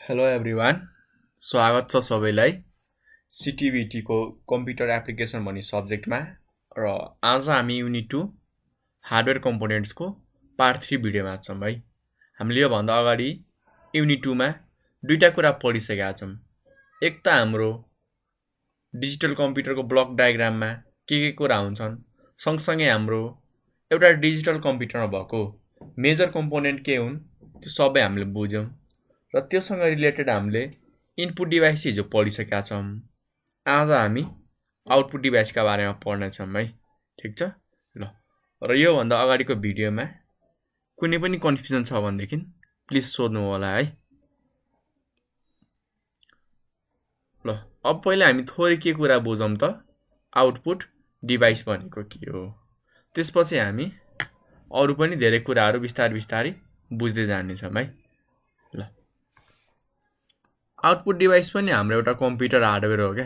Hello everyone, स्वागत छ सबैलाई सिटिभिटी को कम्प्युटर एप्लिकेसन भन्ने सब्जेक्टमा। र आज हामी युनिट 2 हार्डवेयर कम्पोनेन्ट्सको पार्ट 3 भिडियोमा छौँ है। हामीले योभन्दा अगाडि युनिट 2 मा दुईटा कुरा पढिसकेका छौँ। एक त हाम्रो डिजिटल कम्प्युटरको ब्लक डायग्राममा के कुरा हुन्छन्, सँगसँगै हाम्रो एउटा डिजिटल कम्प्युटरमा भएको मेजर कम्पोनेन्ट के हुन् त्यो सबै हामीले बुझ्यौँ। र त्योसँग रिलेटेड हामीले इनपुट डिभाइस हिजो पढिसकेका छौँ। आज हामी आउटपुट डिभाइसका बारेमा पढ्नेछौँ है, ठिक छ ल। र योभन्दा अगाडिको भिडियोमा कुनै पनि कन्फ्युजन छ भनेदेखि प्लिज सोध्नु होला है। ल अब पहिला हामी थोरै के कुरा बुझौँ त, आउटपुट डिभाइस भनेको के हो। त्यसपछि हामी अरू पनि धेरै कुराहरू बिस्तारै बुझ्दै जानेछौँ है। ल आउटपुट डिभाइस पनि हाम्रो एउटा कम्प्युटर हार्डवेयर हो क्या।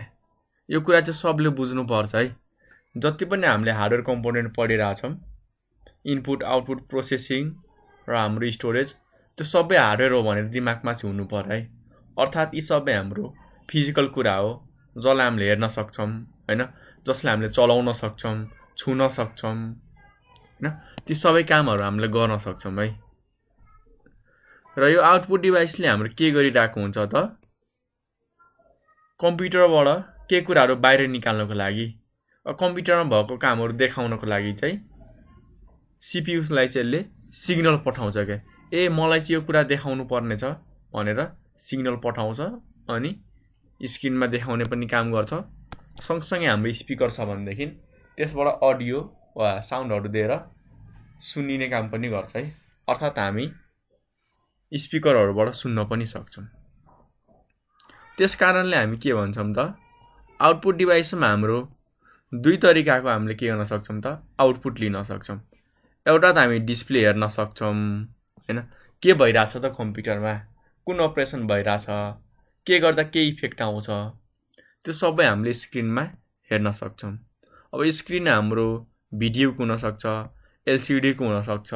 यो कुरा चाहिँ सबले बुझ्नुपर्छ है। जति पनि हामीले हार्डवेयर कम्पोनेन्ट पढिरहेछौँ, इनपुट आउटपुट प्रोसेसिङ र हाम्रो स्टोरेज, त्यो सबै हार्डवेयर हो भनेर दिमागमा चाहिँ हुनु पर्यो है। अर्थात् यी सबै हाम्रो फिजिकल कुरा हो जसलाई हामीले हेर्न सक्छौँ हैन, जसलाई हामीले चलाउन सक्छौँ, छुन सक्छौँ हैन, ती सबै कामहरू हामीले गर्न सक्छौँ है। र यो आउटपुट डिभाइसले हाम्रो के गरिरहेको हुन्छ त, कम्प्युटरबाट के कुराहरू बाहिर निकाल्नको लागि, कम्प्युटरमा भएको कामहरू देखाउनको लागि चाहिँ सिपियुलाई चाहिँ यसले सिग्नल पठाउँछ क्या। मलाई चाहिँ यो कुरा देखाउनु पर्ने छ भनेर सिग्नल पठाउँछ, अनि स्क्रिनमा देखाउने पनि काम गर्छ। सँगसँगै हाम्रो स्पिकर छ भनेदेखि त्यसबाट अडियो वा साउन्डहरू दिएर सुनिने काम पनि गर्छ है। अर्थात् हामी स्पिकरहरूबाट सुन्न पनि सक्छौँ। त्यस कारणले हामी के भन्छौँ त, आउटपुट डिभाइसमा हाम्रो दुई तरिकाको हामीले के गर्न सक्छौँ त, आउटपुट लिन सक्छौँ। एउटा त हामी डिस्प्ले हेर्न सक्छौँ हैन, के भइरहेछ त कम्प्युटरमा, कुन अपरेसन भइरहेछ, के गर्दा के इफेक्ट आउँछ, त्यो सबै हामीले स्क्रिनमा हेर्न सक्छौँ। अब स्क्रिन हाम्रो भिडियोको हुनसक्छ, एलसिडीको हुनसक्छ,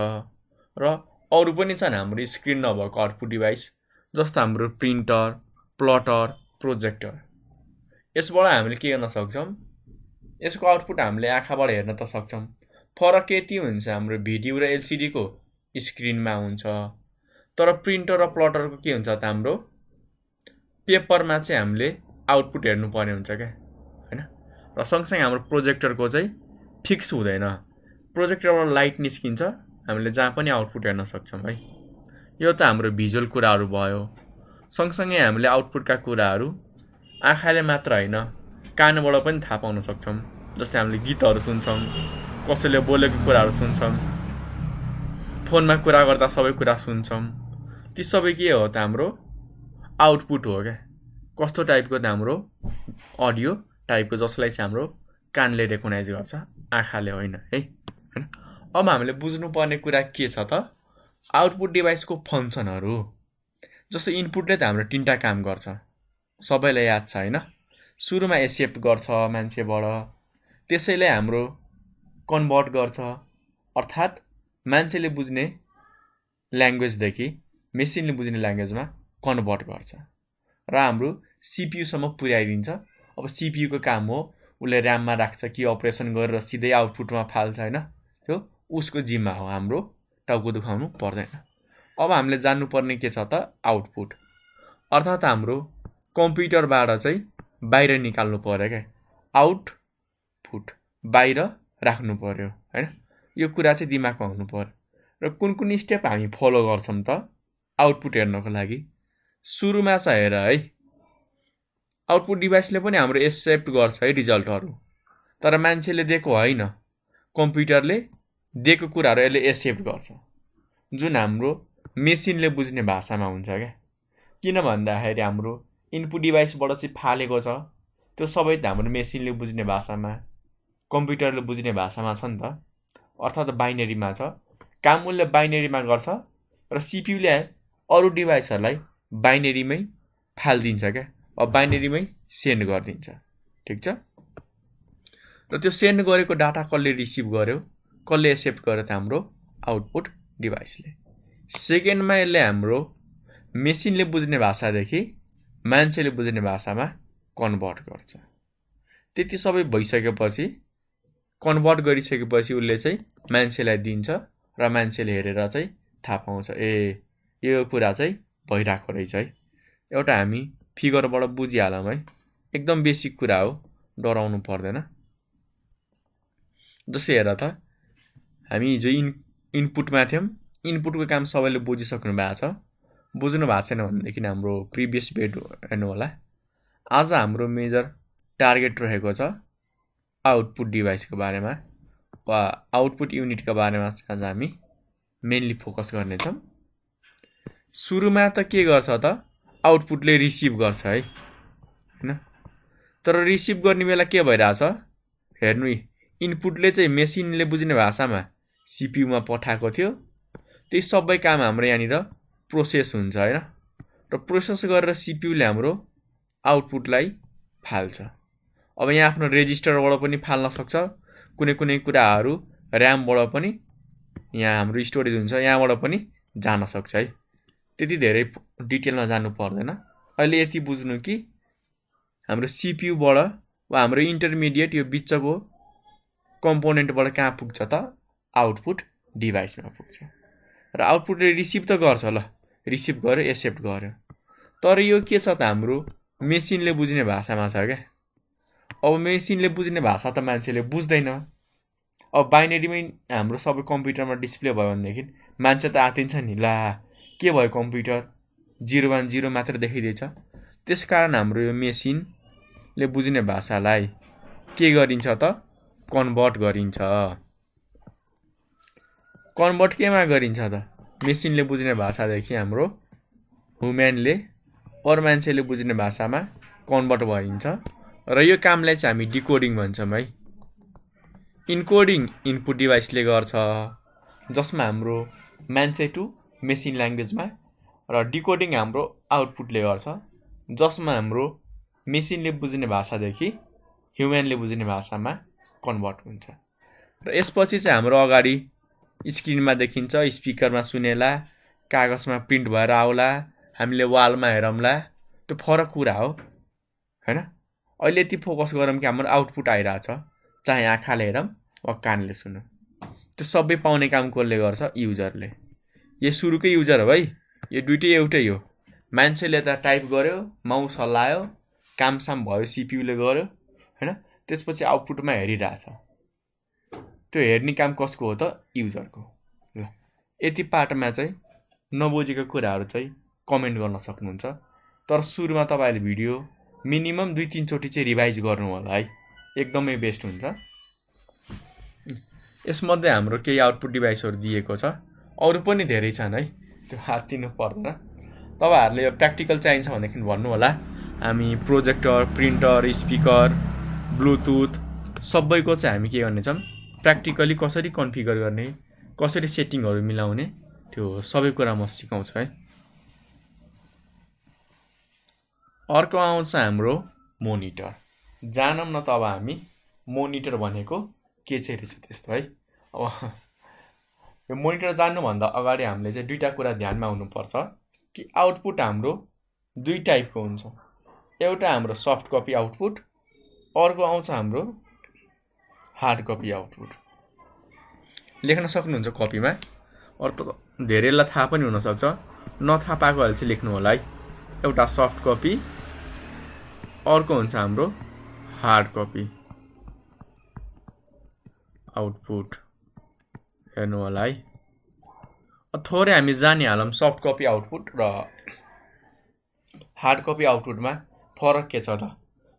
र अरू पनि छन् हाम्रो स्क्रिन नभएको आउटपुट डिभाइस, जस्तो हाम्रो प्रिन्टर, प्लटर, प्रोजेक्टर। यसबाट हामीले के गर्न सक्छौँ, यसको आउटपुट हामीले आँखाबाट हेर्न त सक्छौँ। फरक यति हुन्छ, हाम्रो भिडियो र एलसिडीको स्क्रिनमा हुन्छ, तर प्रिन्टर र प्लटरको के हुन्छ त, हाम्रो पेपरमा चाहिँ हामीले आउटपुट हेर्नुपर्ने हुन्छ क्या हैन। र सँगसँगै हाम्रो प्रोजेक्टरको चाहिँ फिक्स हुँदैन, प्रोजेक्टरबाट लाइट निस्किन्छ, हामीले जहाँ पनि आउटपुट हेर्न सक्छौँ है। यो त हाम्रो भिजुअल कुराहरू भयो। सँगसँगै हामीले आउटपुटका कुराहरू आँखाले मात्र होइन, कानबाट पनि थाहा पाउन सक्छौँ। जस्तै हामीले गीतहरू सुन्छौँ, कसैले बोलेको कुराहरू सुन्छौँ, फोनमा कुरा गर्दा सबै कुरा सुन्छौँ। ती सबै के हो त, हाम्रो आउटपुट हो क्या। कस्तो टाइपको त, हाम्रो अडियो टाइपको, जसलाई चाहिँ हाम्रो कानले रेकगनाइज गर्छ, आँखाले होइन है। अब हामीले बुझ्नुपर्ने कुरा के छ त, आउटपुट डिभाइसको फङ्सनहरू। जस्तो इनपुटले त हाम्रो तीनटा काम गर्छ, सबैलाई याद छ हैन। सुरुमा एक्सेप्ट गर्छ मान्छेबाट, त्यसैले हाम्रो कन्भर्ट गर्छ, अर्थात् मान्छेले बुझ्ने ल्याङ्ग्वेजदेखि मेसिनले बुझ्ने ल्याङ्ग्वेजमा कन्भर्ट गर्छ, र हाम्रो सिपियुसम्म पुर्याइदिन्छ। अब सिपियुको काम हो उसले ऱ्याममा राख्छ कि अपरेसन गरेर सिधै आउटपुटमा फाल्छ हैन, त्यो उसको जिम्मा हो, हाम्रो टाउको दुखाउनु पर्दैन। अब हामीले जान्नुपर्ने के छ त, आउटपुट। अर्थात् हाम्रो कम्प्युटरबाट चाहिँ बाहिर निकाल्नु पर्यो क्या, आउटपुट बाहिर राख्नु पर्यो हैन। यो कुरा चाहिँ दिमागमा हुनु पर्यो। र कुन कुन स्टेप हामी फलो गर्छौँ त आउटपुट हेर्नको लागि। सुरुमा चाहिँ हेर है, आउटपुट डिभाइसले पनि हाम्रो एक्सेप्ट गर्छ है रिजल्टहरू, तर मान्छेले दिएको होइन, कम्प्युटरले दिएको कुराहरू यसले एक्सेप्ट गर्छ, जुन हाम्रो मेसिनले बुझ्ने भाषामा हुन्छ क्या। किन भन्दाखेरि हाम्रो इनपुट डिभाइसबाट चाहिँ फालेको छ, त्यो सबै त हाम्रो मेसिनले बुझ्ने भाषामा, कम्प्युटरले बुझ्ने भाषामा छ नि त, अर्थात् बाइनेरीमा छ। काम उसले बाइनेरीमा गर्छ, र सिपियुले अरू डिभाइसहरूलाई बाइनेरीमै फालिदिन्छ क्या, अब बाइनेरीमै सेन्ड गरिदिन्छ, ठिक छ। र त्यो सेन्ड गरेको डाटा कसले रिसिभ गर्यो, कसले एक्सेप्ट गर्यो त, हाम्रो आउटपुट डिभाइसले। सेकेन्डमा यसले हाम्रो मेसिनले बुझ्ने भाषादेखि मान्छेले बुझ्ने भाषामा कन्भर्ट गर्छ। त्यति सबै भइसकेपछि कन्भर्ट गरिसकेपछि उसले चाहिँ मान्छेलाई दिन्छ र मान्छेले हेरेर चाहिँ थाहा पाउँछ ए यो कुरा चाहिँ भइरहेको रहेछ है। एउटा हामी फिगरबाट बुझिहालौँ है, एकदम बेसिक कुरा हो, डराउनु पर्दैन। जस्तै हेर त, हामी हिजो इनपुटमा थियौँ, इनपुटको काम सबैले बुझिसक्नु भएको छ। बुझ्नु भएको छैन भनेदेखि हाम्रो प्रिभियस भिडियो हेर्नु होला। आज हाम्रो मेजर टार्गेट रहेको छ आउटपुट डिभाइसको बारेमा वा आउटपुट युनिटको बारेमा आज हामी मेनली फोकस गर्नेछौँ। सुरुमा त के गर्छ त, आउटपुटले रिसिभ गर्छ है, हैन? तर रिसिभ गर्ने बेला के भइरहेछ हेर्नु, इनपुटले चाहिँ मेसिनले बुझ्ने भाषामा सिपियुमा पठाएको थियो। त्यही सबै काम हाम्रो यहाँनिर प्रोसेस हुन्छ हैन, र प्रोसेस गरेर सिपियुले हाम्रो आउटपुटलाई फाल्छ। अब यहाँ आफ्नो रेजिस्टरबाट पनि फाल्न सक्छ, कुनै कुनै कुराहरू ऱ्यामबाट पनि, यहाँ हाम्रो स्टोरेज हुन्छ यहाँबाट पनि जान सक्छ है। त्यति धेरै डिटेलमा जानु पर्दैन। अहिले यति बुझ्नु कि हाम्रो सिपियुबाट वा हाम्रो इन्टरमिडिएट यो बिचको कम्पोनेन्टबाट कहाँ पुग्छ त, आउटपुट डिभाइसमा पुग्छ। र आउटपुटले रिसिभ त गर्छ, ल रिसिभ गर्यो, एक्सेप्ट गर्यो। तर यो के छ त, हाम्रो मेसिनले बुझ्ने भाषामा छ क्या। अब मेसिनले बुझ्ने भाषा त मान्छेले बुझ्दैन। अब बाइनेरीमै हाम्रो सबै कम्प्युटरमा डिस्प्ले भयो भनेदेखि मान्छे त आतिन्छ नि, ला के भयो कम्प्युटर 010 मात्र देखाइदिएछ। त्यसकारण हाम्रो यो मेसिनले बुझ्ने भाषालाई के गरिन्छ त, कन्भर्ट गरिन्छ। कन्भर्ट केमा गरिन्छ त, मेसिनले बुझ्ने भाषादेखि हाम्रो ह्युम्यानले अरू मान्छेले बुझ्ने भाषामा कन्भर्ट गरिन्छ। र यो कामलाई चाहिँ हामी डिकोडिङ भन्छौँ है। इन्कोडिङ इनपुट डिभाइसले गर्छ, जसमा हाम्रो मान्छे टु मेसिन ल्याङ्ग्वेजमा, र डिकोडिङ हाम्रो आउटपुटले गर्छ, जसमा हाम्रो मेसिनले बुझ्ने भाषादेखि ह्युम्यानले बुझ्ने भाषामा कन्भर्ट हुन्छ। र यसपछि चाहिँ हाम्रो अगाडि स्क्रिनमा देखिन्छ, स्पिकरमा सुनेला, कागजमा प्रिन्ट भएर आउला, हामीले वालमा हेरौँला, त्यो फरक कुरा हो हैन। अहिले यति फोकस गरौँ कि हाम्रो आउटपुट आइरहेछ, चाहे आँखाले हेरौँ वा कानले सुनौँ। त्यो सबै पाउने काम कसले गर्छ, युजरले। यो सुरुकै युजर हो है, यो दुइटै एउटै हो। मान्छेले त टाइप गर्यो, माउस हल्लायो, कामसाम भयो, सिपियुले गर्यो हैन, त्यसपछि आउटपुटमा हेरिरहेछ। त्यो हेर्ने काम कसको हो त, युजरको। ल यति पार्टमा चाहिँ नबुझेको कुराहरू चाहिँ कमेन्ट गर्न सक्नुहुन्छ। तर सुरुमा तपाईँले भिडियो मिनिमम 2-3 चोटि चाहिँ रिभाइज गर्नु होला है, एकदमै बेस्ट हुन्छ। यसमध्ये हाम्रो केही आउटपुट डिभाइसहरू दिएको छ, अरू पनि धेरै छन् है, त्यो हात दिनु पर्दैन। तपाईँहरूले यो प्र्याक्टिकल चाहिन्छ भनेदेखि भन्नु होला, हामी प्रोजेक्टर, प्रिन्टर, स्पिकर, ब्लुटुथ सबैको चाहिँ हामी के गर्नेछौँ, प्र्याक्टिकली कसरी कन्फिगर गर्ने, कसरी सेटिङहरू मिलाउने, त्यो सबै कुरा म सिकाउँछु है। अर्को आउँछ हाम्रो मोनिटर। जानौँ न त अब हामी मोनिटर भनेको के चाहिँ रहेछ त्यस्तो है। अब यो मोनिटर जान्नुभन्दा अगाडि हामीले चाहिँ दुईवटा कुरा ध्यानमा हुनुपर्छ कि आउटपुट हाम्रो दुई टाइपको हुन्छ। एउटा हाम्रो सफ्ट कपी आउटपुट, अर्को आउँछ हाम्रो हार्ड कपी आउटपुट। लेख्न सक्नुहुन्छ कपीमा, अरू त धेरैलाई थाहा पनि हुनसक्छ, नथाहा पाएकोहरूले चाहिँ लेख्नु होला है। एउटा सफ्ट कपी, अर्को हुन्छ हाम्रो हार्ड कपी आउटपुट, हेर्नु होला है। थोरै हामी जानिहालौँ सफ्ट कपी आउटपुट र हार्ड कपी आउटपुटमा फरक के छ त।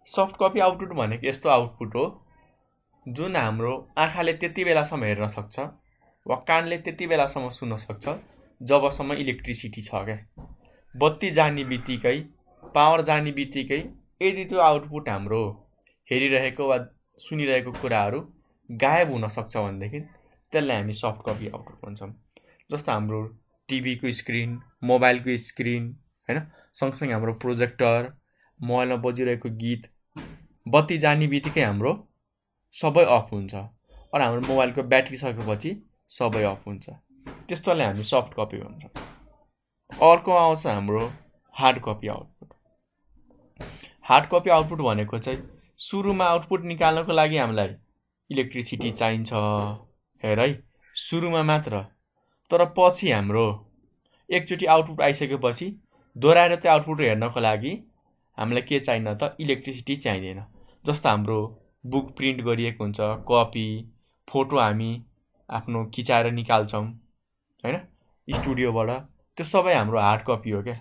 सफ्ट कपी आउटपुट भनेको यस्तो आउटपुट हो जुन हाम्रो आँखाले त्यति बेलासम्म हेर्न सक्छ वा कानले त्यति बेलासम्म सुन्न सक्छ जबसम्म इलेक्ट्रिसिटी छ क्या। बत्ती जाने बित्तिकै, पावर जाने बित्तिकै यदि त्यो आउटपुट हाम्रो हेरिरहेको वा सुनिरहेको कुराहरू गायब हुन सक्छ भनेदेखि त्यसलाई हामी सफ्ट कपी आउटपुट भन्छौँ। जस्तो हाम्रो टिभीको स्क्रिन, मोबाइलको स्क्रिन हैन, सँगसँगै हाम्रो प्रोजेक्टर, मोबाइलमा बजिरहेको गीत, बत्ती जाने बित्तिकै हाम्रो सबै अफ हुन्छ, र हाम्रो मोबाइलको ब्याट्री सकेपछि सबै अफ हुन्छ। त्यस्तोलाई हामी सफ्ट कपी भन्छौँ। अर्को आउँछ हाम्रो hard copy output. Hard copy output भनेको चाहिँ सुरुमा आउटपुट निकाल्नको लागि हामीलाई इलेक्ट्रिसिटी चाहिन्छ, हेर है, सुरुमा मात्र। तर पछि हाम्रो एकचोटि आउटपुट आइसकेपछि दोहोऱ्याएर त्यो आउटपुट हेर्नको लागि हामीलाई के चाहिन्न त, इलेक्ट्रिसिटी चाहिँदैन। जस्तो हाम्रो बुक प्रिन्ट गरिएको हुन्छ, कपी, फोटो हामी आफ्नो खिचाएर निकाल्छौँ होइन स्टुडियोबाट, त्यो सबै हाम्रो हार्ड कपी हो क्या।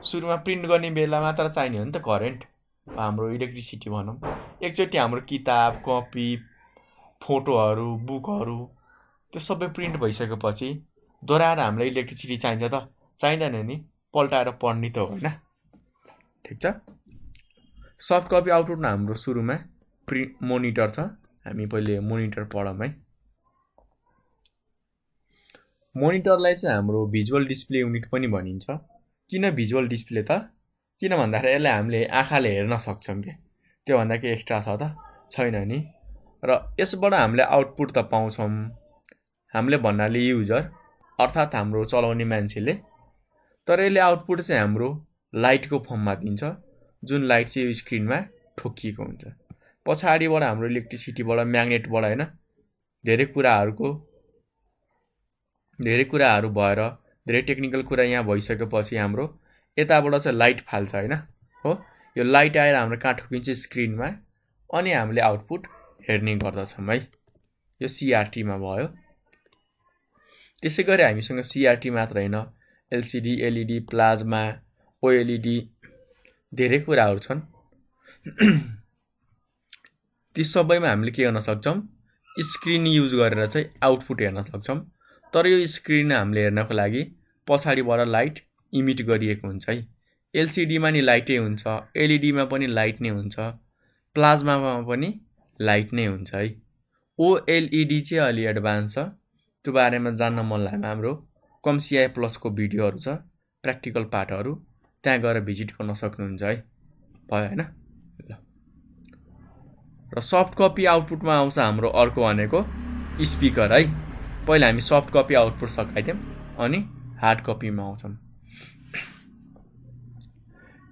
सुरुमा प्रिन्ट गर्ने बेला मात्र चाहिने हो नि त करेन्ट, हाम्रो इलेक्ट्रिसिटी भनौँ। एकचोटि हाम्रो किताब, कपी, फोटोहरू, बुकहरू त्यो सबै प्रिन्ट भइसकेपछि दोहोऱ्याएर हामीलाई इलेक्ट्रिसिटी चाहिन्छ त? चाहिँदैन नि, पल्टाएर पढ्ने त होइन। ठिक छ। सफ्ट कपी आउटपुटमा हाम्रो सुरुमा मोनिटर छ, हामी पहिले मोनिटर पढौँ है। मोनिटरलाई चाहिँ हाम्रो भिजुअल डिस्प्ले युनिट पनि भनिन्छ। किन भिजुअल डिस्प्ले त? किन भन्दाखेरि यसलाई हामीले आँखाले हेर्न सक्छौँ क्या, त्योभन्दा के एक्स्ट्रा छ त? छैन नि। र यसबाट हामीले आउटपुट त पाउँछौँ, हामीले भन्नाले युजर अर्थात् हाम्रो चलाउने मान्छेले। तर यसले आउटपुट चाहिँ हाम्रो लाइटको फर्ममा दिन्छ, जुन लाइट चाहिँ यो स्क्रिनमा ठोकिएको हुन्छ। पछाडिबाट हाम्रो इलेक्ट्रिसिटीबाट, म्याग्नेटबाट होइन धेरै कुराहरू भएर धेरै टेक्निकल कुरा यहाँ भइसकेपछि हाम्रो यताबाट चाहिँ लाइट फाल्छ होइन हो। यो लाइट आएर हाम्रो कहाँ ठोकिन्छ? स्क्रिनमा, अनि हामीले आउटपुट हेर्ने गर्दछौँ है। यो सिआरटीमा भयो। त्यसै गरी हामीसँग सिआरटी मात्र होइन, एलसिडी, एलइडी, प्लाज्मा, ओएलइडी धेरै कुराहरू छन्। ती सबैमा हामीले के गर्न सक्छौँ? स्क्रिन युज गरेर चाहिँ आउटपुट हेर्न सक्छौँ। तर यो स्क्रिन हामीले हेर्नको लागि पछाडिबाट लाइट इमिट गरिएको हुन्छ है। एलसिडीमा नि लाइटै हुन्छ, एलइडीमा पनि लाइट नै हुन्छ, प्लाज्मामा पनि लाइट नै हुन्छ है। ओएलइडी चाहिँ अलि एडभान्स छ, त्यो बारेमा जान्न मन लाग्यो हाम्रो कमसिआई प्लसको भिडियोहरू छ, प्र्याक्टिकल पार्टहरू, त्यहाँ गएर भिजिट गर्न सक्नुहुन्छ है। भयो होइन। ल, र सफ्ट कपी आउटपुटमा आउँछ हाम्रो अर्को भनेको स्पिकर है। पहिला हामी सफ्ट कपी आउटपुट सकाइदियौँ, अनि हार्ड कपीमा आउँछौँ।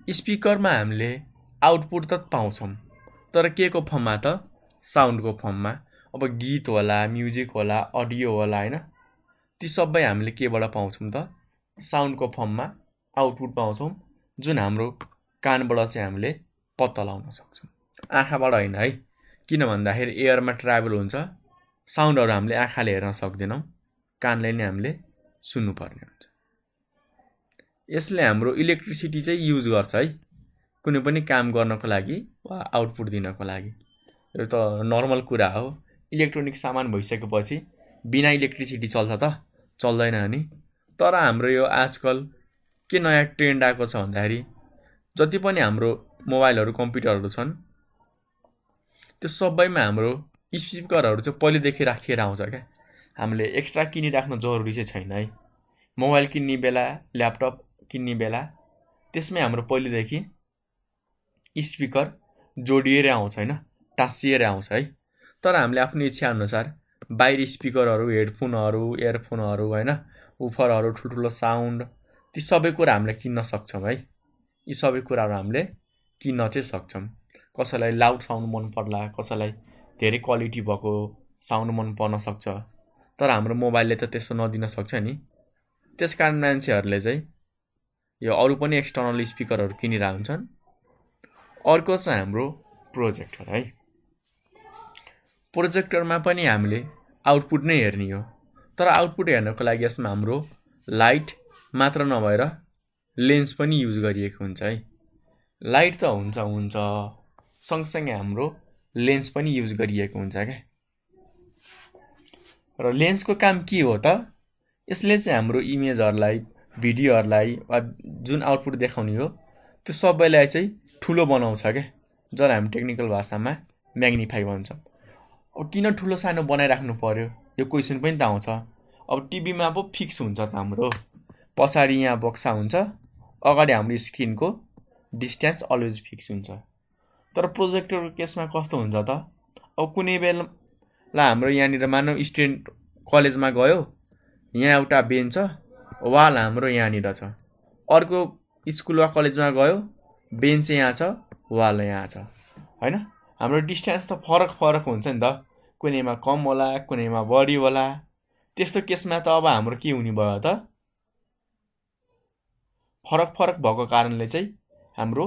स्पिकरमा हामीले आउटपुट त पाउँछौँ, तर के को फर्ममा त? साउन्डको फर्ममा। अब गीत होला, म्युजिक होला, अडियो होला होइन, ती सबै हामीले केबाट पाउँछौँ त? साउन्डको फर्ममा आउटपुट पाउँछौँ, जुन हाम्रो कानबाट चाहिँ हामीले पत्ता लगाउन सक्छौँ, आँखाबाट होइन है। किन भन्दाखेरि एयरमा ट्राभल हुन्छ, साउन्डहरू हामीले आँखाले हेर्न सक्दैनौँ, कानले नै हामीले सुन्नुपर्ने हुन्छ। यसले हाम्रो इलेक्ट्रिसिटी चाहिँ युज गर्छ है, कुनै पनि काम गर्नको लागि वा आउटपुट दिनको लागि। यो त नर्मल कुरा हो। इलेक्ट्रोनिक सामान भइसकेपछि बिना इलेक्ट्रिसिटी चल्छ त? चल्दैन नि। तर हाम्रो यो आजकल के नयाँ ट्रेन्ड आएको छ भन्दाखेरि जति पनि हाम्रो मोबाइलहरू, कम्प्युटरहरू छन्, त्यो सबैमा हाम्रो स्पिकरहरू चाहिँ पहिलेदेखि राखिएर आउँछ क्या। हामीले एक्स्ट्रा किनिराख्नु जरुरी चाहिँ छैन है। मोबाइल किन्ने बेला, ल्यापटप किन्ने बेला त्यसमै हाम्रो पहिलेदेखि स्पिकर जोडिएर आउँछ होइन, टाँसिएर आउँछ है। तर हामीले आफ्नो इच्छा अनुसार बाहिर स्पिकरहरू, हेडफोनहरू, इयरफोनहरू होइन, उफरहरू, ठुल्ठुलो साउन्ड, ती सबै कुरा हामीले किन्न सक्छौँ है। यी सबै कुराहरू हामीले किन्न चाहिँ सक्छौँ। कसैलाई लाउड साउन्ड मन पर्ला, कसैलाई धेरै क्वालिटी भएको साउन्ड मन पर्न सक्छ, तर हाम्रो मोबाइलले त त्यस्तो नदिन सक्छ नि। त्यसकारण मान्छेहरूले चाहिँ यो अरू पनि एक्सटर्नल स्पिकरहरू किनिरहेको हुन्छन्। अर्को चाहिँ हाम्रो प्रोजेक्टर है। प्रोजेक्टरमा पनि हामीले आउटपुट नै हेर्ने हो, तर आउटपुट हेर्नको लागि यसमा हाम्रो लाइट मात्र नभएर लेन्स पनि युज गरिएको हुन्छ है। लाइट त हुन्छ सँगसँगै हाम्रो लेन्स पनि युज गरिएको हुन्छ क्या। र लेन्सको काम के हो त? यसले चाहिँ हाम्रो इमेजहरूलाई, भिडियोहरूलाई वा जुन आउटपुट देखाउने हो त्यो सबैलाई चाहिँ ठुलो बनाउँछ क्या, जसलाई हामी टेक्निकल भाषामा म्याग्निफाई भन्छौँ। अब किन ठुलो सानो बनाइराख्नु पर्यो, यो क्वेसन पनि त आउँछ। अब टिभीमा पो फिक्स हुन्छ त हाम्रो, पछाडि यहाँ बक्सा हुन्छ, अगाडि हाम्रो स्क्रिनको डिस्टेन्स अलवेज फिक्स हुन्छ। तर प्रोजेक्टरको केसमा कस्तो हुन्छ त? अब कुनै बेला हाम्रो यहाँनिर मानव स्टुडेन्ट कलेजमा गयो, यहाँ एउटा बेन्च छ, वाल हाम्रो यहाँनिर छ, अर्को स्कुल वा कलेजमा गयो, बेन्च यहाँ छ, वाल यहाँ छ, होइन? हाम्रो डिस्टेन्स त फरक हुन्छ नि त, कुनैमा कम होला, कुनैमा बढी होला। त्यस्तो केसमा त अब हाम्रो के हुने भयो त, फरक भएको कारणले चाहिँ हाम्रो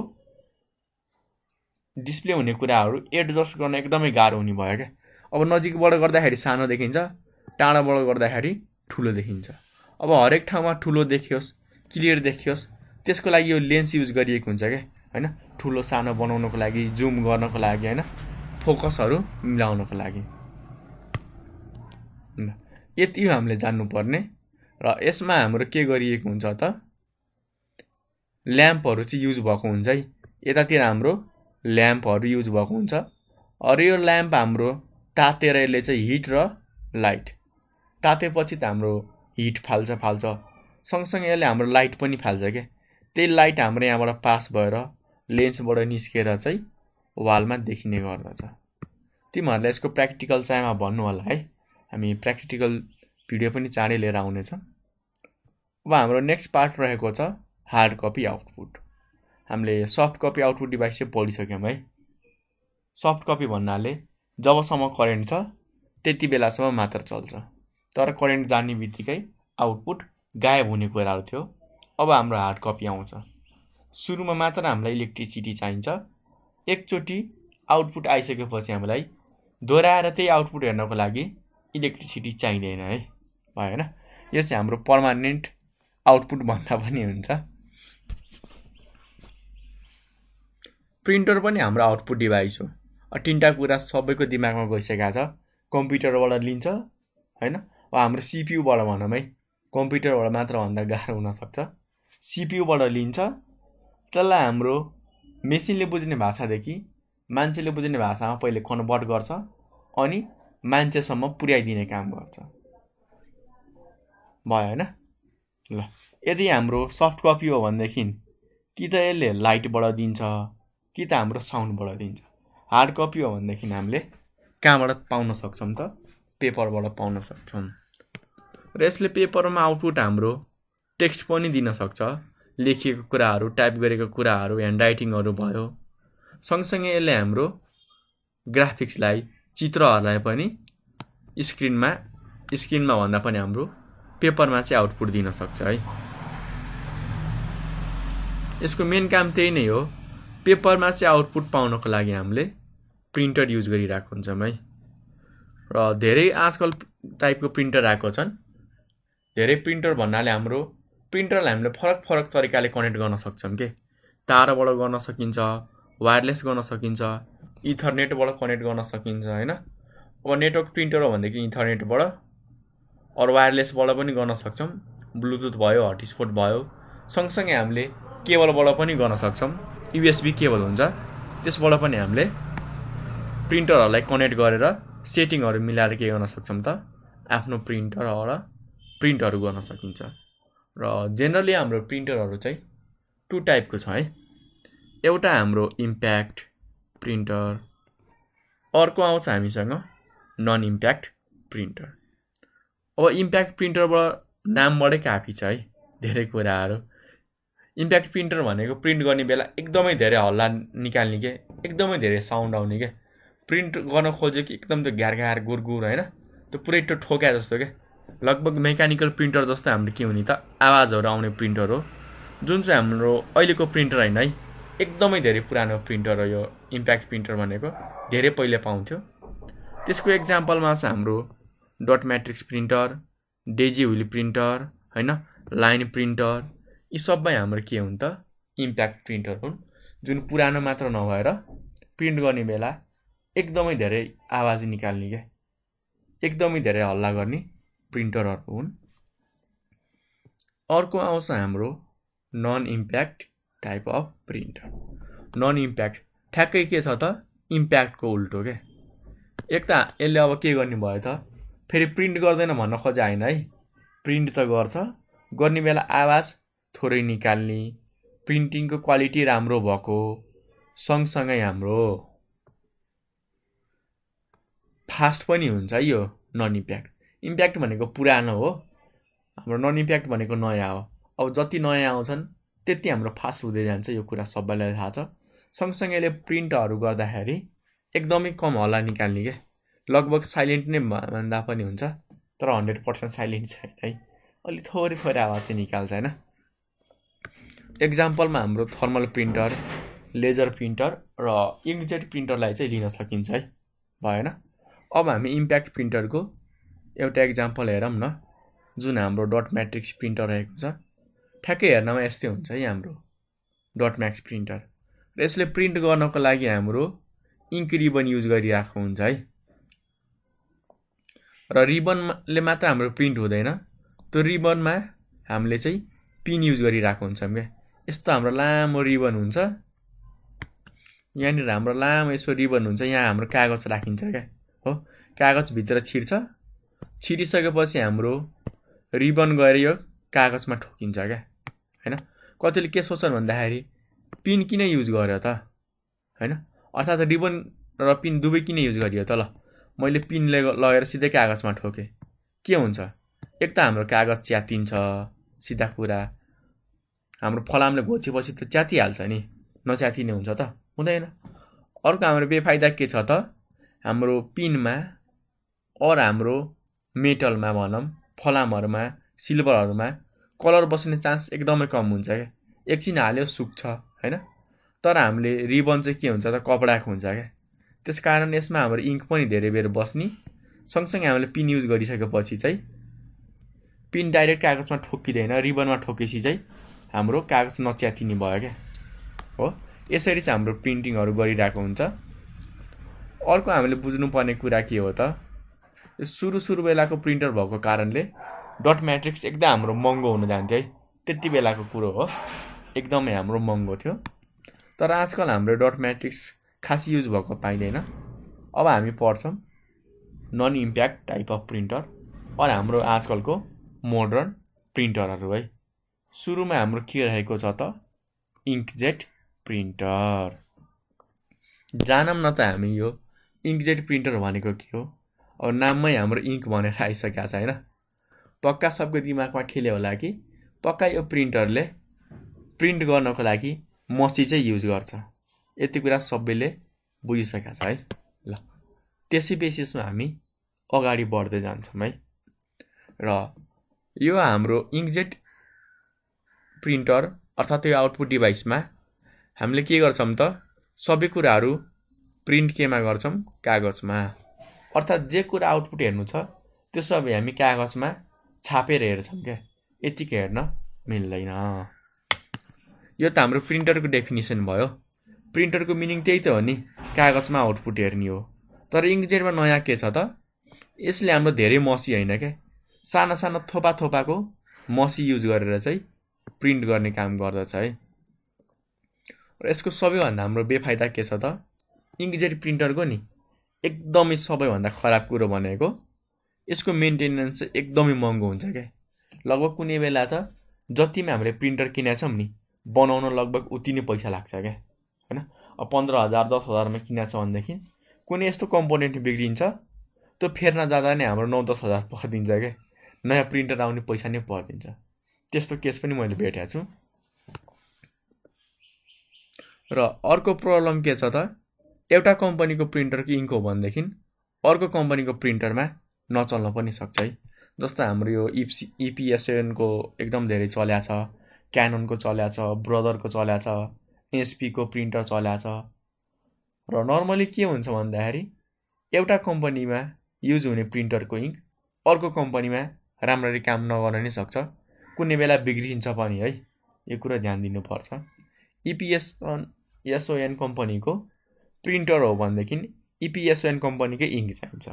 डिस्प्ले हुने कुराहरू एडजस्ट गर्न एकदमै गाह्रो हुने भयो क्या। अब नजिकबाट गर्दाखेरि सानो देखिन्छ, टाढाबाट गर्दाखेरि ठुलो देखिन्छ। अब हरेक ठाउँमा ठुलो देखियोस्, क्लियर देखियोस्, त्यसको लागि यो लेन्स युज गरिएको हुन्छ क्या, होइन? ठुलो सानो बनाउनको लागि, जुम गर्नको लागि, होइन? फोकसहरू मिलाउनको लागि। यति हो हामीले जान्नुपर्ने। र यसमा हाम्रो के गरिएको हुन्छ त, ल्याम्पहरू चाहिँ युज भएको हुन्छ है। यतातिर हाम्रो ल्याम्पहरू युज भएको हुन्छ। अरू यो ल्याम्प हाम्रो तातेर यसले चाहिँ हिट र लाइट, तातेपछि त हाम्रो हिट फाल्छ, सँगसँगै यसले हाम्रो लाइट पनि फाल्छ क्या। त्यही लाइट हाम्रो यहाँबाट पास भएर लेन्सबाट निस्केर चाहिँ वालमा देखिने गर्दछ। तिमीहरूलाई यसको प्र्याक्टिकल चाहिँमा भन्नु होला है, हामी प्र्याक्टिकल भिडियो पनि चाँडै लिएर आउनेछौँ। अब हाम्रो नेक्स्ट पार्ट रहेको छ हार्ड कपी आउटपुट। हामीले सफ्ट कपी आउटपुट डिभाइस चाहिँ पढिसक्यौँ है। सफ्ट कपी भन्नाले जबसम्म करेन्ट छ त्यति बेलासम्म मात्र चल्छ, तर करेन्ट जाने बित्तिकै आउटपुट गायब हुने कुराहरू थियो। अब हाम्रो हार्ड कपी आउँछ। सुरुमा मात्र हामीलाई इलेक्ट्रिसिटी चाहिन्छ। एकचोटि आउटपुट आइसकेपछि हामीलाई दोहोऱ्याएर त्यही आउटपुट हेर्नको लागि इलेक्ट्रिसिटी चाहिँदैन है, भएन? यो चाहिँ हाम्रो पर्मानेन्ट आउटपुट भन्दा पनि हुन्छ। प्रिन्टर पनि हाम्रो आउटपुट डिभाइस हो। तिनवटा कुरा सबैको दिमागमा गइसकेको छ। कम्प्युटरबाट लिन्छ, होइन? अब हाम्रो सिपियुबाट भनौँ है, कम्प्युटरबाट मात्र भन्दा गाह्रो हुनसक्छ। सिपियुबाट लिन्छ, त्यसलाई हाम्रो मेसिनले बुझ्ने भाषादेखि मान्छेले बुझ्ने भाषामा पहिले कन्भर्ट गर्छ, अनि मान्छेसम्म पुर्याइदिने काम गर्छ, भयो होइन? ल, यदि हाम्रो सफ्ट कपी हो भनेदेखि कि त यसले लाइटबाट दिन्छ, कि त हाम्रो साउन्डबाट दिन्छ। हार्ड कपी हो भनेदेखि हामीले कहाँबाट पाउन सक्छौँ त? पेपरबाट पाउन सक्छौँ। र यसले पेपरमा आउटपुट हाम्रो टेक्स्ट पनि दिन सक्छ, लेखिएको कुराहरू, टाइप गरेको कुराहरू, ह्यान्ड राइटिङहरू भयो। सँगसँगै यसले हाम्रो ग्राफिक्सलाई, चित्रहरूलाई पनि स्क्रिनमा भन्दा पनि हाम्रो पेपरमा चाहिँ आउटपुट दिन सक्छ है। यसको मेन काम त्यही नै हो। पेपरमा चाहिँ आउटपुट पाउनको लागि हामीले प्रिन्टर युज गरिरहेको हुन्छौँ है। र धेरै आजकल टाइपको प्रिन्टर आएको छन्। धेरै प्रिन्टर भन्नाले हाम्रो प्रिन्टरलाई हामीले फरक तरिकाले कनेक्ट गर्न सक्छौँ के। तारबाट गर्न सकिन्छ, वायरलेस गर्न सकिन्छ, इथरनेटबाट कनेक्ट गर्न सकिन्छ, होइन? अब नेटवर्क प्रिन्टर हो भनेदेखि इथरनेटबाट अरू वायरलेसबाट पनि गर्न सक्छौँ, ब्लुटुथ भयो, हटस्पट भयो। सँगसँगै हामीले केबलबाट पनि गर्न सक्छौँ, युएसबी केबल हुन्छ, त्यसबाट पनि हामीले प्रिन्टरहरूलाई कनेक्ट गरेर सेटिङहरू मिलाएर के गर्न सक्छौँ त, आफ्नो प्रिन्टहरू गर्न सकिन्छ। र जेनरली हाम्रो प्रिन्टरहरू चाहिँ 2 टाइपको छ है। एउटा हाम्रो इम्प्याक्ट प्रिन्टर, अर्को आउँछ हामीसँग नन इम्प्याक्ट प्रिन्टर। अब इम्प्याक्ट प्रिन्टरबाट नामबाटै काफी छ है धेरै कुराहरू। इम्प्याक्ट प्रिन्टर भनेको प्रिन्ट गर्ने बेला एकदमै धेरै हल्ला निकाल्ने के, एकदमै धेरै साउन्ड आउने के। प्रिन्ट गर्न खोज्यो कि एकदम त्यो घ्यार गुर, होइन? त्यो पुरै त्यो ठोक्या जस्तो क्या। लगभग मेकानिकल प्रिन्टर जस्तो हाम्रो के हुने त, आवाजहरू आउने प्रिन्टर हो, जुन चाहिँ हाम्रो अहिलेको प्रिन्टर होइन है। एकदमै धेरै पुरानो प्रिन्टर हो यो इम्प्याक्ट प्रिन्टर भनेको, धेरै पहिले पाउँथ्यो। त्यसको एक्जाम्पलमा छ हाम्रो dot matrix printer, Daisy wheel printer, होइन? लाइन प्रिन्टर, यी सबै हाम्रो के हुन् त, इम्प्याक्ट प्रिन्टर हुन्, जुन पुरानो मात्र नभएर प्रिन्ट गर्ने बेला एकदमै धेरै आवाज निकाल्ने क्या, एकदमै धेरै हल्ला गर्ने प्रिन्टरहरू हुन्। अर्को आउँछ हाम्रो non impact type of printer. Non impact ठ्याक्कै के छ त, इम्प्याक्टको उल्टो क्या। एक त यसले अब के गर्ने भयो त, फेरि प्रिन्ट गर्दैन भन्न खोजे होइन है, प्रिन्ट त गर्छ, गर्ने बेला आवाज थोरै निकाल्ने, प्रिन्टिङको क्वालिटी राम्रो भएको, सँगसँगै हाम्रो फास्ट पनि हुन्छ है यो नन इम्प्याक्ट। इम्प्याक्ट भनेको पुरानो हो, हाम्रो नन इम्प्याक्ट भनेको नयाँ हो। अब जति नयाँ आउँछन् त्यति हाम्रो फास्ट हुँदै जान्छ। यो कुरा सबैलाई थाहा छ। सँगसँगै यसले प्रिन्टहरू गर्दाखेरि एकदमै कम हल्ला निकाल्ने के, लगभग साइलेन्ट नै भन्दा पनि हुन्छ, तर 100% साइलेन्ट छैन है, अलि थोरै थोरै आवाज चाहिँ निकाल्छ होइन। एक्जाम्पलमा हाम्रो थर्मल प्रिन्टर, लेजर प्रिन्टर र इङ्कजेट प्रिन्टरलाई चाहिँ लिन सकिन्छ है, भएन। अब हामी इम्प्याक्ट प्रिन्टरको एउटा एक्जाम्पल हेरौँ न, जुन हाम्रो डट म्याट्रिक्स प्रिन्टर रहेको छ। ठ्याक्कै हेर्नमा यस्तै हुन्छ है हाम्रो डट म्याक्स प्रिन्टर। र यसले प्रिन्ट गर्नको लागि हाम्रो इङ्क रिबन युज गरिरहेको हुन्छ है। र रिबनले मात्र हाम्रो प्रिन्ट हुँदैन, त्यो रिबनमा हामीले चाहिँ पिन युज गरिरहेको हुन्छौँ क्या। यस्तो हाम्रो लामो रिबन हुन्छ, यहाँनिर हाम्रो लामो यसो रिबन हुन्छ, यहाँ हाम्रो कागज राखिन्छ क्या हो। कागजभित्र छिर्छ, छिरिसकेपछि हाम्रो रिबन गएर यो कागजमा ठोकिन्छ क्या होइन। कतिले के सोच्छन् भन्दाखेरि पिन किन युज गर्यो त होइन, अर्थात् रिबन र पिन दुवै किन युज गरियो त। ल मैले पिनले लगेर सिधै कागजमा ठोकेँ, के हुन्छ? एक त हाम्रो कागज च्यातिन्छ, सिधा कुरा। हाम्रो फलामले घोचेपछि त च्यातिहाल्छ नि, नच्यातिने हुन्छ त? हुँदैन। अर्को हाम्रो बेफाइदा के छ त, हाम्रो पिनमा और हाम्रो मेटलमा भनौँ, फलामहरूमा, सिल्भरहरूमा कलर बस्ने चान्स एकदमै कम हुन्छ क्या। एकछिन हाल्यो सुक्छ होइन। तर हामीले रिबन चाहिँ के हुन्छ त, कपडाको हुन्छ क्या। त्यस कारण यसमा हाम्रो इङ्क पनि धेरै बेर बस्ने, सँगसँगै हामीले पिन युज गरिसकेपछि चाहिँ पिन डाइरेक्ट कागजमा ठोकिँदैन, रिबनमा ठोकेपछि चाहिँ हाम्रो कागज नच्यातिने भयो क्या हो। यसरी चाहिँ हाम्रो प्रिन्टिङहरू गरिरहेको हुन्छ। अर्को हामीले बुझ्नुपर्ने कुरा के हो त, सुरु बेलाको प्रिन्टर भएको कारणले डट म्याट्रिक्स एकदम हाम्रो महँगो हुन जान्थ्यो है। त्यति बेलाको कुरो हो, एकदमै हाम्रो महँगो थियो। तर आजकल हाम्रो डट म्याट्रिक्स खास युज भएको पाइँदैन। अब हामी पढ्छौँ non impact type of printer और हाम्रो आजकलको मोडर्न प्रिन्टरहरू है। सुरुमा हाम्रो के रहेको छ त, इङ्कजेट प्रिन्टर। जानौँ न त हामी यो इङ्कजेट प्रिन्टर भनेको के हो। अब नाममै हाम्रो इङ्क भनेर आइसकेको छ होइन। पक्का सबको दिमागमा खेल्यो होला कि पक्का यो प्रिन्टरले प्रिन्ट गर्नको लागि मसी चाहिँ युज गर्छ। यति कुरा सबैले बुझिसकेको छ है। ल त्यसै बेसिसमा हामी अगाडि बढ्दै जान्छौँ है। र यो हाम्रो इङ्कजेट प्रिन्टर अर्थात् यो आउटपुट डिभाइसमा हामीले के गर्छौँ त, सबै कुराहरू प्रिन्ट केमा गर्छौँ, कागजमा। अर्थात् जे कुरा आउटपुट हेर्नु छ त्यो सबै हामी कागजमा छापेर हेर्छौँ क्या, यतिकै हेर्न मिल्दैन। यो त हाम्रो प्रिन्टरको डेफिनेसन भयो। प्रिन्टरको मिनिङ त्यही त हो नि, कागजमा आउटपुट हेर्ने हो। तर इङ्कजेटमा नयाँ के छ त, यसले हाम्रो धेरै मसी होइन क्या, साना साना थोपाको मसी युज गरेर चाहिँ प्रिन्ट गर्ने काम गर्दछ है। र यसको सबैभन्दा हाम्रो बेफाइदा के छ त, इङ्कजेट प्रिन्टरको नि एकदमै सबैभन्दा खराब कुरो भनेको यसको मेन्टेनेन्स चाहिँ एकदमै महँगो हुन्छ क्या। लगभग कुनै बेला त जतिमा हामीले प्रिन्टर किनेछौँ नि, बनाउन लगभग उति नै पैसा लाग्छ क्या होइन। अब 15,000 10,000मा किनेछ भनेदेखि कुनै यस्तो कम्पोनेन्ट बिग्रिन्छ, त्यो फेर्न जाँदा नै हाम्रो 9-10 हजार पर्दिन्छ क्या। नयाँ प्रिन्टर आउने पैसा नै पर्दिन्छ। त्यस्तो केस पनि मैले भेटेको छु। र अर्को प्रब्लम के छ त, एउटा कम्पनीको प्रिन्टरको इङ्क हो भनेदेखि अर्को कम्पनीको प्रिन्टरमा नचल्न पनि सक्छ है। जस्तो हाम्रो यो इपिएसएनको एकदम धेरै चल्या छ, क्याननको चल्या छ, ब्रदरको चल्या छ, एचपीको प्रिन्टर चल्या छ। र नर्मली के हुन्छ भन्दाखेरि एउटा कम्पनीमा युज हुने प्रिन्टरको इङ्क अर्को कम्पनीमा राम्ररी काम नगर्न नै सक्छ, कुनै बेला बिग्रिन्छ पनि है। यो कुरा ध्यान दिनुपर्छ। इपिएसओएन कम्पनीको प्रिन्टर हो भनेदेखि इपिएसओएन कम्पनीकै इङ्क चाहिन्छ।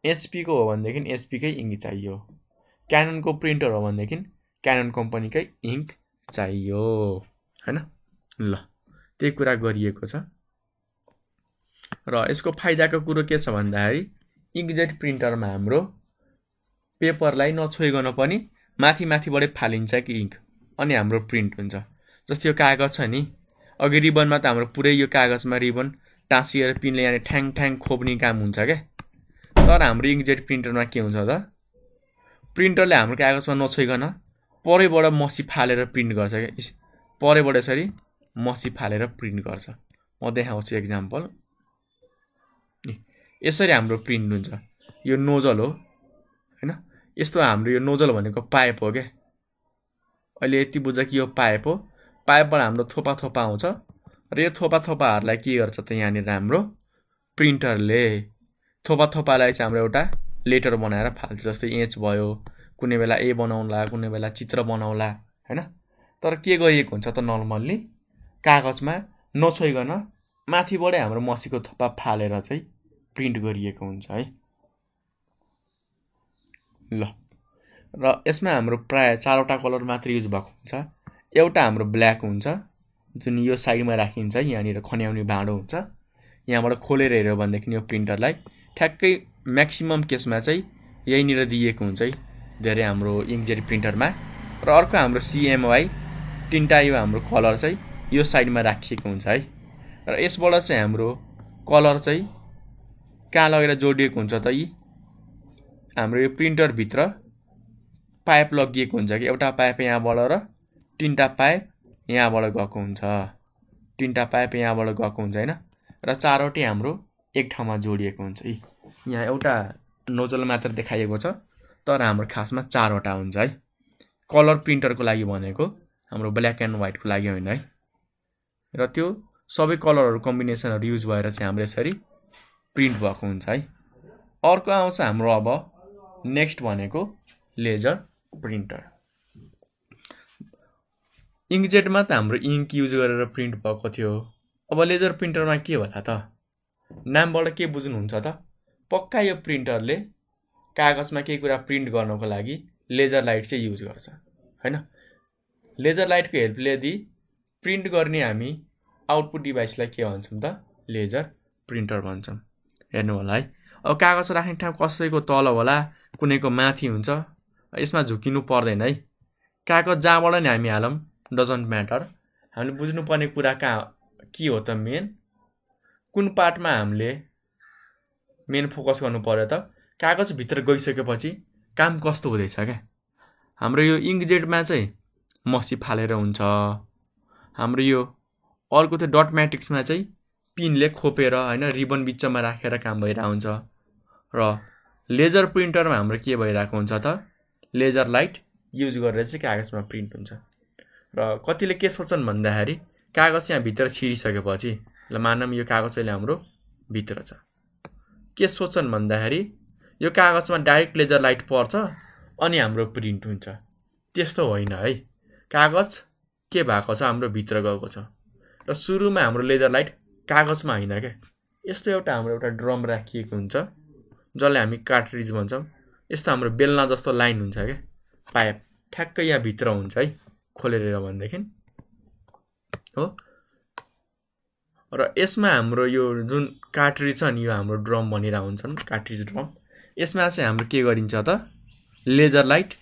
एचपीको हो भनेदेखि एचपीकै इङ्क चाहियो। क्याननको प्रिन्टर हो भनेदेखि क्यानन कम्पनीकै इङ्क चाहियो होइन। ल त्यही कुरा गरिएको छ। र यसको फाइदाको कुरो के छ भन्दाखेरि इङ्कजेट प्रिन्टरमा हाम्रो पेपरलाई नछोइकन पनि माथिबाटै फालिन्छ कि इङ्क, अनि हाम्रो प्रिन्ट हुन्छ। जस्तो यो कागज छ नि, अघि रिबनमा त हाम्रो पुरै यो कागजमा रिबन टाँसिएर पिनले यहाँ ठ्याङ खोप्ने काम हुन्छ क्या। तर हाम्रो इङ्कजेट प्रिन्टरमा के हुन्छ त, प्रिन्टरले हाम्रो कागजमा नछोइकन परैबाट मसी फालेर प्रिन्ट गर्छ क्या। परेबाट यसरी मसी फालेर प्रिन्ट गर्छ। म देखाउँछु एक्जाम्पल। यसरी हाम्रो प्रिन्ट हुन्छ। यो नोजल हो हैन। यस्तो हाम्रो यो नोजल भनेको पाइप हो के। अहिले यति बुझ्छ कि यो पाइप हो। पाइपबाट हाम्रो थोपा थोपा आउँछ र यो थोपा थोपाहरूलाई के गर्छ त यहाँनिर हाम्रो प्रिन्टरले थोपा थोपालाई चाहिँ हाम्रो एउटा लेटर बनाएर फाल्छ। जस्तै एच भयो, कुनै बेला ए बनाउला, कुनै बेला चित्र बनाउला हैन। तर के गरिएको हुन्छ त नर्मल्ली कागजमा नछोइकन माथिबाटै हाम्रो मसीको थोपा फालेर चाहिँ प्रिन्ट गरिएको हुन्छ है। ल र यसमा हाम्रो प्राय 4वटा कलर मात्र युज भएको हुन्छ। एउटा हाम्रो ब्ल्याक हुन्छ जुन यो साइडमा राखिन्छ, यहाँनिर खन्याउने भाँडो हुन्छ। यहाँबाट खोलेर हेऱ्यो भनेदेखि यो प्रिन्टरलाई ठ्याक्कै म्याक्सिमम केसमा चाहिँ यहीँनिर दिएको हुन्छ है, धेरै हाम्रो इङ्कजेट प्रिन्टरमा। र अर्को हाम्रो CMY 3टा यो हाम्रो कलर चाहिँ यो साइडमा राखिएको हुन्छ है। र यसबाट चाहिँ हाम्रो कलर चाहिँ कहाँ लगेर जोडिएको हुन्छ त यी हाम्रो यो प्रिन्टरभित्र पाइप लगिएको हुन्छ कि एउटा पाइप यहाँबाट र 3टा पाइप यहाँबाट गएको हुन्छ, 3टा पाइप यहाँबाट गएको हुन्छ हैन। र 4वटै हाम्रो एक ठाउँमा जोडिएको हुन्छ है। यहाँ एउटा नोजल मात्र देखाइएको छ तर हाम्रो खासमा 4वटा हुन्छ है। कलर प्रिन्टरको लागि भनेको हाम्रो ब्ल्याक एन्ड व्हाइटको लागि होइन है। र त्यो सबै कलरहरू कम्बिनेसनहरू युज भएर चाहिँ हाम्रो यसरी प्रिन्ट भएको हुन्छ है। अर्को आउँछ हाम्रो अब नेक्स्ट भनेको लेजर प्रिन्टर। इङ्कजेटमा त हाम्रो इङ्क युज गरेर प्रिन्ट भएको थियो। अब लेजर प्रिन्टरमा के होला त? नामबाट के बुझ्नुहुन्छ त? पक्का यो प्रिन्टरले कागजमा केही कुरा प्रिन्ट गर्नको लागि लेजर लाइट चाहिँ युज गर्छ हैन। लेजर लाइटको हेल्पले यदि प्रिन्ट गर्ने हामी आउटपुट डिभाइसलाई के भन्छौँ त? लेजर प्रिन्टर भन्छौँ। हेर्नु होला है। अब कागज राख्ने ठाउँ कसैको तल होला, कुनैको माथि हुन्छ। यसमा झुकिनु पर्दैन है। कागज जहाँबाट नि हामी हालौँ डजन्ट म्याटर। हामीले बुझ्नुपर्ने कुरा के हो त मेन, कुन पार्टमा हामीले मेन फोकस गर्नु पर्यो त? कागजभित्र गइसकेपछि काम कस्तो हुँदैछ क्या। हाम्रो यो इङ्कजेटमा चाहिँ मसी फालेर हुन्छ। हाम्रो यो अर्को त्यो डट म्याट्रिक्समा चाहिँ पिनले खोपेर हैन रिबन बिचमा राखेर काम भइरहेको हुन्छ। र लेजर प्रिन्टरमा हाम्रो के भइरहेको हुन्छ त? लेजर लाइट युज गरेर चाहिँ कागजमा प्रिन्ट हुन्छ। र कतिले के सोच्छन् भन्दाखेरि कागज यहाँ भित्र छिरिसकेपछि, ल मानौँ यो कागज अहिले हाम्रो भित्र छ, के सोच्छन् भन्दाखेरि यो कागजमा डाइरेक्ट लेजर लाइट पर्छ अनि हाम्रो प्रिन्ट हुन्छ। त्यस्तो होइन है। कागज के भएको छ? हाम्रो भित्र गएको छ। र सुरुमा हाम्रो लेजर लाइट कागजमा होइन क्या। यस्तो हाम्रो एउटा ड्रम राखिएको हुन्छ जसलाई हामी कार्ट्रिज भन्छौँ। यस्तो हाम्रो बेलना जस्तो लाइन हुन्छ क्या, पाइप ठ्याक्कै यहाँ भित्र हुन्छ है, खोलेर भनेदेखि हो। र यसमा हाम्रो यो जुन कार्ट्रिज छ नि, यो हाम्रो ड्रम भनिरहेको हुन्छ नि, कार्ट्रिज ड्रम। यसमा चाहिँ हाम्रो के गरिन्छ त? लेजर लाइट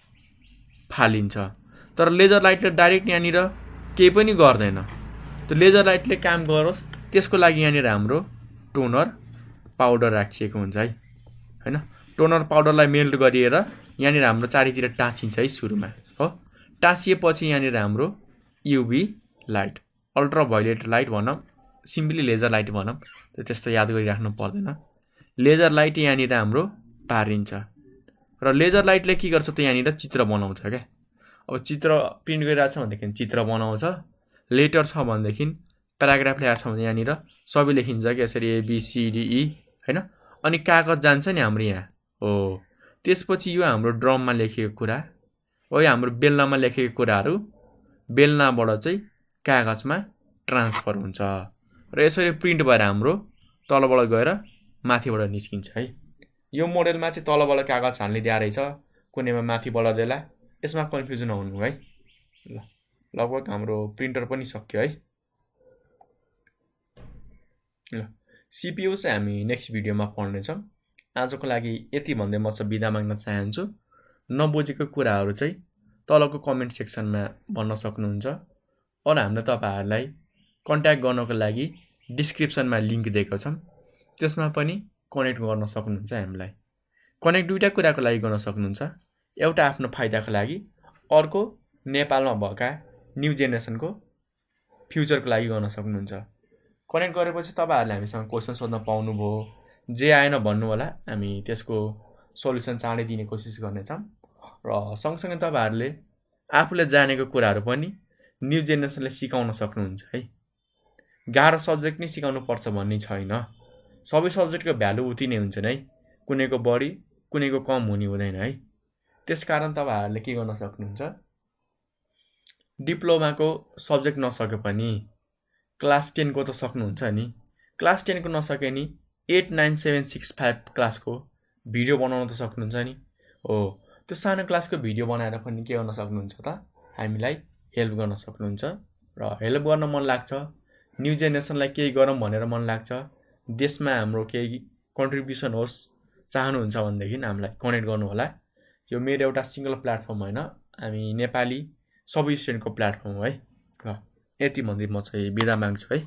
फालिन्छ। तर लेजर लाइटले डाइरेक्ट यहाँनिर केही पनि गर्दैन। त्यो लेजर लाइटले काम गरोस् त्यसको लागि यहाँनिर हाम्रो टोनर पाउडर राखिएको हुन्छ है हैन। टोनर पाउडरलाई मेल्ट गरिएर यहाँनिर हाम्रो चारैतिर टाँसिन्छ है सुरुमा हो। टाँसिएपछि यहाँनिर हाम्रो UV light, ultra violate light भनौँ, सिम्पली लेजर लाइट भनौँ, त्यस्तो याद गरिराख्नु पर्दैन। लेजर लाइट यहाँनिर हाम्रो पारिन्छ। र लेजर लाइटले के गर्छ त? यहाँनिर चित्र बनाउँछ क्या। अब चित्र प्रिन्ट गरिरहेको छ भनेदेखि चित्र बनाउँछ। लेटर छ भनेदेखि प्याराग्राफ ल्याएको छ भने यहाँनिर सबै लेखिन्छ कि यसरी ABCDE हैन। अनि कागज जान्छ नि हाम्रो यहाँ हो। त्यसपछि यो हाम्रो ड्रममा लेखेको कुरा हो, यो हाम्रो बेलनामा लेखेको कुराहरू बेलनाबाट चाहिँ कागजमा ट्रान्सफर हुन्छ। र यसरी प्रिन्ट भएर हाम्रो तलबाट गएर माथिबाट निस्किन्छ है। यो मोडेलमा चाहिँ तलबाट कागज हाल्ने दिया रहेछ, कुनैमा माथिबाट देला। यसमा कन्फ्युजन नहुनु है। ल लगभग हाम्रो प्रिन्टर पनि सक्यो है। ल CPU चाहिँ हामी नेक्स्ट भिडियोमा पढ्नेछौँ। आजको लागि यति भन्दै म चाहिँ बिदा माग्न चाहन्छु। नबुझेको कुराहरू चाहिँ तलको कमेन्ट सेक्सनमा भन्न सक्नुहुन्छ। अरू हामीले तपाईँहरूलाई कन्ट्याक्ट गर्नको लागि डिस्क्रिप्सनमा लिङ्क दिएको छौँ, त्यसमा पनि कनेक्ट गर्न सक्नुहुन्छ हामीलाई। कनेक्ट दुईवटा कुराको लागि गर्न सक्नुहुन्छ। एउटा आफ्नो फाइदाको लागि, अर्को नेपालमा भएका न्यू जेनेरेसनको फ्युचरको लागि गर्न सक्नुहुन्छ। कनेक्ट गरेपछि तपाईँहरूले हामीसँग क्वेसन सोध्न पाउनुभयो। जे आएन भन्नु होला, हामी त्यसको सोल्युसन चाँडै दिने कोसिस गर्नेछौँ। र सँगसँगै तपाईँहरूले आफूले जानेको कुराहरू पनि न्यू जेनेरेसनलाई सिकाउन सक्नुहुन्छ है। गाह्रो सब्जेक्ट नै सिकाउनु पर्छ भन्ने छैन। सबै सब्जेक्टको भ्यालु उति नै हुन्छ है, कुनैको बढी कुनैको कम हुने हुँदैन है। त्यसकारण तपाईँहरूले के गर्न सक्नुहुन्छ, डिप्लोमाको सब्जेक्ट नसके पनि क्लास 10 को त सक्नुहुन्छ नि। क्लास 10 को नसके नि 89765 क्लासको भिडियो बनाउन त सक्नुहुन्छ नि। हो, त्यो सानो क्लासको भिडियो बनाएर पनि के गर्न सक्नुहुन्छ त, हामीलाई हेल्प गर्न सक्नुहुन्छ। र हेल्प गर्न मन लाग्छ, न्यू जेनेरेसनलाई केही गरौँ भनेर मन लाग्छ, देशमा हाम्रो केही कन्ट्रिब्युसन होस् चाहनुहुन्छ भनेदेखि हामीलाई कनेक्ट गर्नु होला। यो मेरो एउटा सिंगल प्लेटफर्म होइन, हामी नेपाली सबै स्टुडेन्टको प्लेटफर्म हो है। यति भन्दै म चाहिँ बिदा माग्छु है।